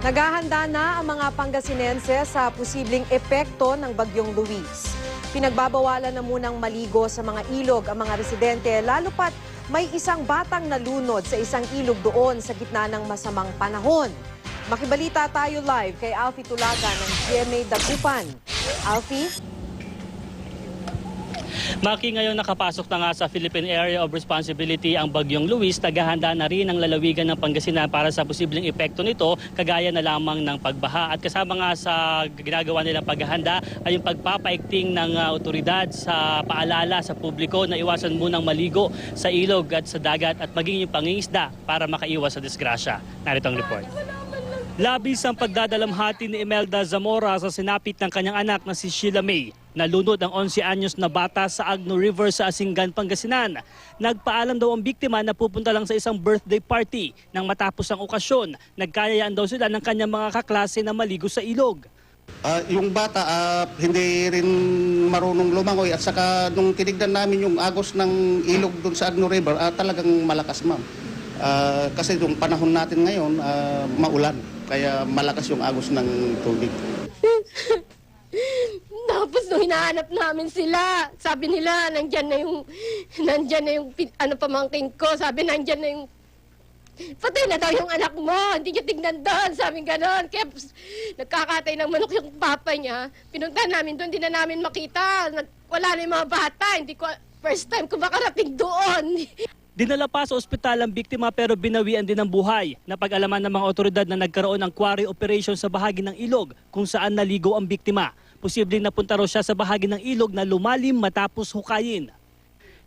Naghahanda na ang mga Pangasinense sa posibleng epekto ng Bagyong Luis. Pinagbabawalan na munang maligo sa mga ilog ang mga residente lalo pat may isang batang nalunod sa isang ilog doon sa gitna ng masamang panahon. Makibalita tayo live kay Alfie Tulaga ng GMA Dagupan. Alfie? Maki, ngayon nakapasok na nga sa Philippine Area of Responsibility ang Bagyong Luis. Naghahanda na rin ang lalawigan ng Pangasinan para sa posibleng epekto nito, kagaya na lamang ng pagbaha. At kasama nga sa ginagawa nilang paghahanda ay yung pagpapaikting ng otoridad sa paalala sa publiko na iwasan munang maligo sa ilog at sa dagat at maging yung pangingisda para makaiwas sa disgrasya. Narito ang report. Labis ang pagdadalamhati ni Imelda Zamora sa sinapit ng kanyang anak na si Sheila May. Nalunod ang 11 anyos na bata sa Agno River sa Asingan, Pangasinan. Nagpaalam daw ang biktima na pupunta lang sa isang birthday party. Nang matapos ang okasyon, nagkayayaan daw sila ng kanyang mga kaklase na maligo sa ilog. Yung bata hindi rin marunong lumangoy at saka nung tinignan namin yung agos ng ilog doon sa Agno River, talagang malakas, ma'am. Kasi yung panahon natin ngayon, maulan. Kaya malakas yung agos ng tubig. Tapos nung hinahanap namin sila, sabi nila nandyan na yung pamangkin ko, sabi nandyan na yung patay na daw yung anak mo, hindi niya tignan doon, sabi gano'n. Kaya nagkakatay ng manok yung papa niya, pinuntahan namin doon, hindi na namin makita, wala na yung mga bata, first time ko makarating doon. Dinala pa sa ospital ang biktima pero binawian din ang buhay. Napag-alaman ng mga otoridad na nagkaroon ng quarry operation sa bahagi ng ilog kung saan naligo ang biktima. Posibleng napunta raw siya sa bahagi ng ilog na lumalim matapos hukayin.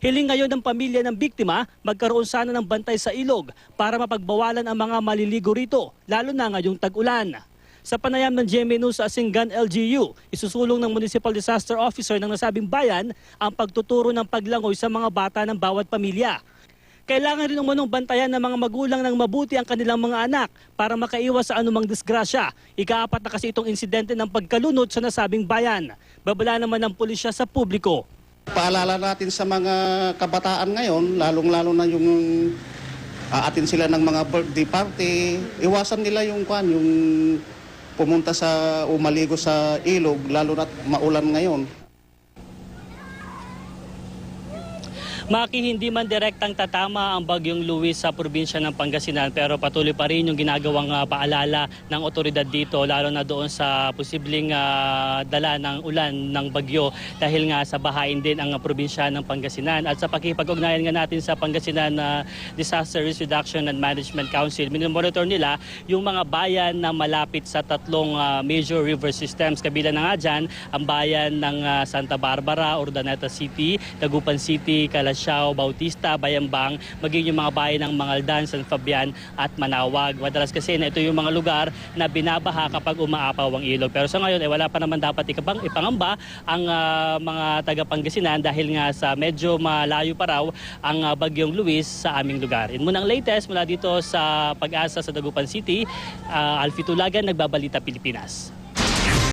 Hiling ngayon ng pamilya ng biktima, magkaroon sana ng bantay sa ilog para mapagbawalan ang mga maliligo rito, lalo na ngayong tag-ulan. Sa panayam ng GMA News sa Asingan LGU, isusulong ng Municipal Disaster Officer ng nasabing bayan ang pagtuturo ng paglangoy sa mga bata ng bawat pamilya. Kailangan rin umunong bantayan ng mga magulang ng mabuti ang kanilang mga anak para makaiwas sa anumang disgrasya. Ika-4 na kasi itong insidente ng pagkalunod sa nasabing bayan. Babala naman ng pulisya sa publiko. Paalala natin sa mga kabataan ngayon, lalong-lalo na yung aatin sila ng mga birthday party, iwasan nila yung pumunta sa maligo sa ilog, lalo na maulan ngayon. Maki, hindi man direktang tatama ang Bagyong Luis sa probinsya ng Pangasinan pero patuloy pa rin yung ginagawang paalala ng otoridad dito lalo na doon sa posibleng dala ng ulan ng bagyo dahil nga sa bahain din ang probinsya ng Pangasinan. At sa pakikipag-ugnayan nga natin sa Pangasinan Disaster Risk Reduction and Management Council, minomonitor nila yung mga bayan na malapit sa tatlong major river systems. Kabila na nga dyan ang bayan ng Santa Barbara, Urdaneta City, Dagupan City, Calasiao, Bautista, Bayambang, maging yung mga bayan ng Mangaldan, San Fabian at Manawag. Madalas kasi na ito yung mga lugar na binabaha kapag umaapaw ang ilog. Pero sa ngayon, wala pa naman dapat ipangamba ang mga taga-Pangasinan dahil nga sa medyo malayo pa raw ang Bagyong Luis sa aming lugar. Yun muna ang latest mula dito sa Pag-asa sa Dagupan City. Alfie Tulaga, Nagbabalita Pilipinas.